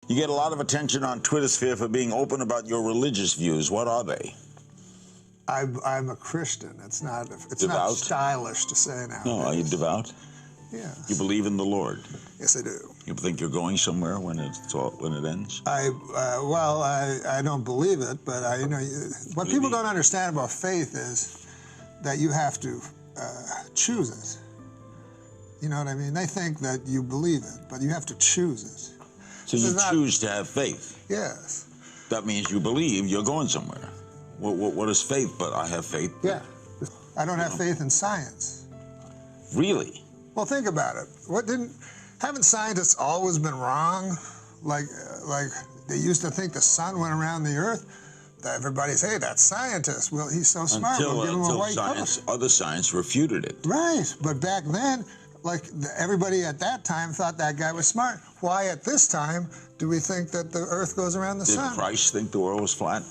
You get a lot of attention on Twitter sphere for being open about your religious views. What are they? I'm a Christian. It's not Devout? not stylish to say now. No, are you devout? Yeah. You believe in the Lord? Yes, I do. You think you're going somewhere when it ends? I don't believe it, but what people don't understand about faith is that you have to choose it. You know what I mean? They think that you believe it, but you have to choose it. So you choose to have faith? Yes. That means you believe you're going somewhere. What is faith? But I have faith. Yeah. I don't have faith in science. Really? Well, think about it. Haven't scientists always been wrong? Like they used to think the sun went around the earth. Everybody say, hey, that scientist. Well, he's so smart. We'll give him a white coat. Other science refuted it. Right, but back then, everybody at that time thought that guy was smart. Why at this time do we think that the earth goes around the sun? Did Christ think the world was flat?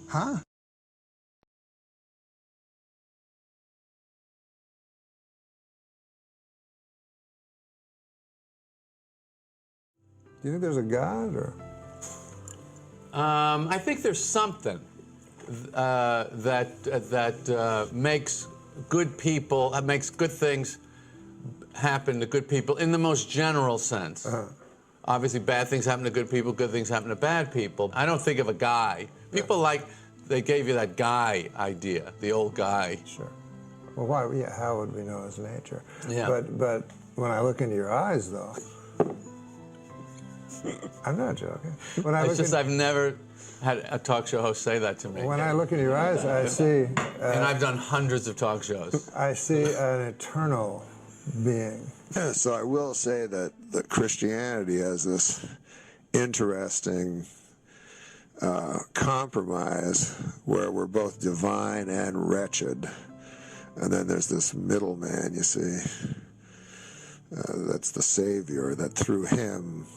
Huh? Do you think there's a God, or? I think there's something that makes good people, makes good things happen to good people in the most general sense. Obviously, bad things happen to good things happen to bad people. I don't think of a guy. People they gave you that guy idea, the old guy. Sure. Well, why? Yeah. How would we know his nature? Yeah. But when I look into your eyes, though. I'm not joking. I've never had a talk show host say that to me. When I look into your eyes, I see... and I've done hundreds of talk shows. I see an eternal being. Yeah, so I will say that Christianity has this interesting compromise where we're both divine and wretched. And then there's this middleman, you see. That's the Savior, that through him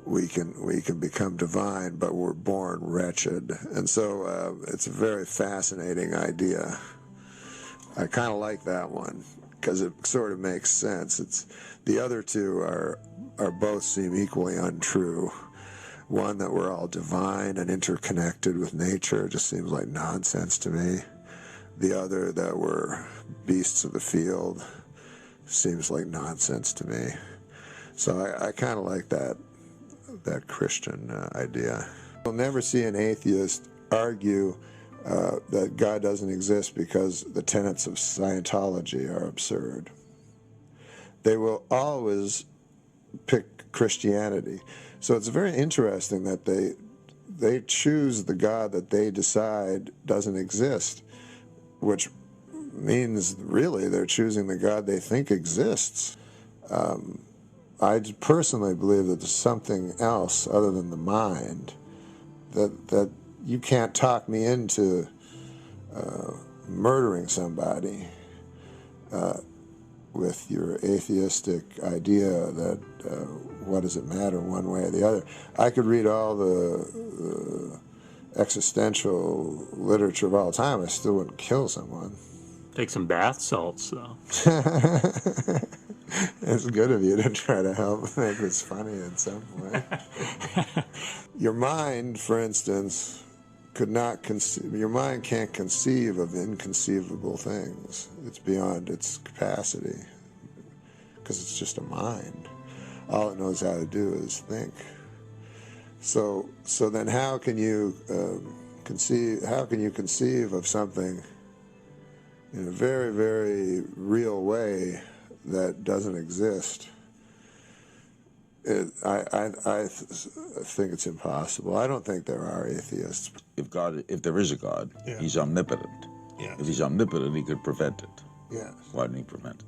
we can become divine, but we're born wretched. And so it's a very fascinating idea. I kind of like that one because it sort of makes sense. The other two are both seem equally untrue. One, that we're all divine and interconnected with nature, just seems like nonsense to me. The other, that we're beasts of the field, seems like nonsense to me. So I kind of like that Christian idea. You'll never see an atheist argue that God doesn't exist because the tenets of Scientology are absurd. They will always pick Christianity. So it's very interesting that they choose the God that they decide doesn't exist, which means really they're choosing the God they think exists. I personally believe that there's something else other than the mind, that you can't talk me into murdering somebody with your atheistic idea that what does it matter one way or the other. I could read all the existential literature of all time, I still wouldn't kill someone. Take some bath salts, though. It's good of you to try to help make this funny in some way. Your mind, for instance, could not conceive. Your mind can't conceive of inconceivable things. It's beyond its capacity because it's just a mind. All it knows how to do is think. So then, how can you conceive? How can you conceive of something in a very, very real way that doesn't exist? I think it's impossible. I don't think there are atheists. If there is a God, Yeah. he's omnipotent. Yes. If he's omnipotent, he could prevent it. Yes. Why didn't he prevent it?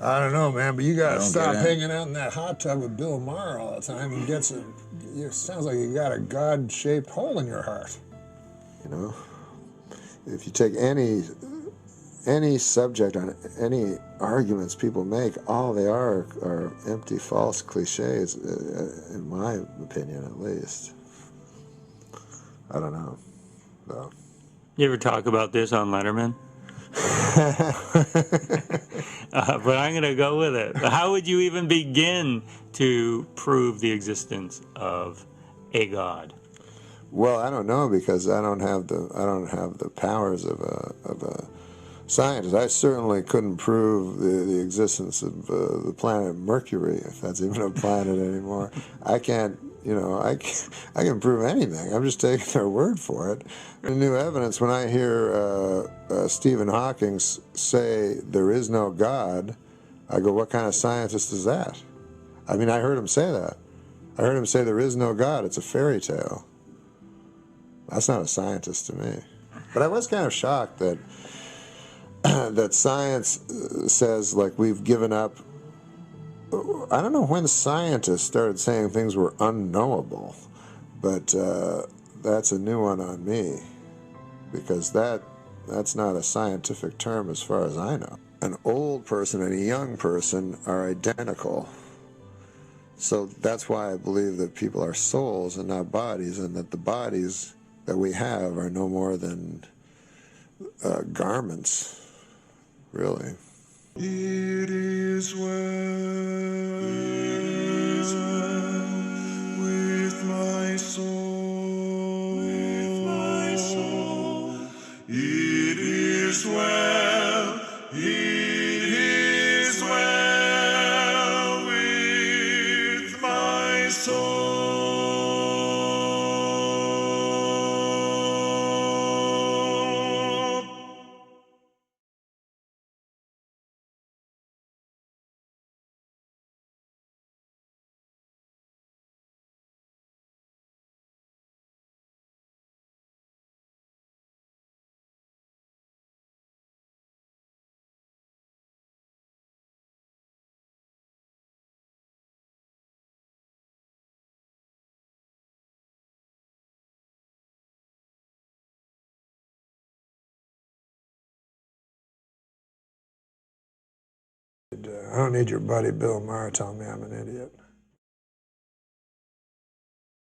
I don't know, man, but you got to don't stop get it. hanging out in that hot tub with Bill Maher all the time and get some. It sounds like you got a God-shaped hole in your heart. You know, if you take any subject on any arguments people make, all they are empty, false cliches, in my opinion, at least. I don't know, though. You ever talk about this on Letterman? but I'm going to go with it. How would you even begin to prove the existence of a God? Well, I don't know, because I don't have the powers of a scientist. I certainly couldn't prove the existence of the planet Mercury, if that's even a planet anymore. I can't, I can prove anything. I'm just taking their word for it. New evidence, when I hear Stephen Hawking say there is no God, I go, what kind of scientist is that? I mean, I heard him say that. I heard him say there is no God, it's a fairy tale. That's not a scientist to me. But I was kind of shocked that that science says, like, we've given up. I don't know when scientists started saying things were unknowable, but that's a new one on me, because that's not a scientific term as far as I know. An old person and a young person are identical. So that's why I believe that people are souls and not bodies, and that the bodies that we have are no more than garments, really. It is well, with my soul, It is well, it is well with my soul. I don't need your buddy Bill Maher telling me I'm an idiot.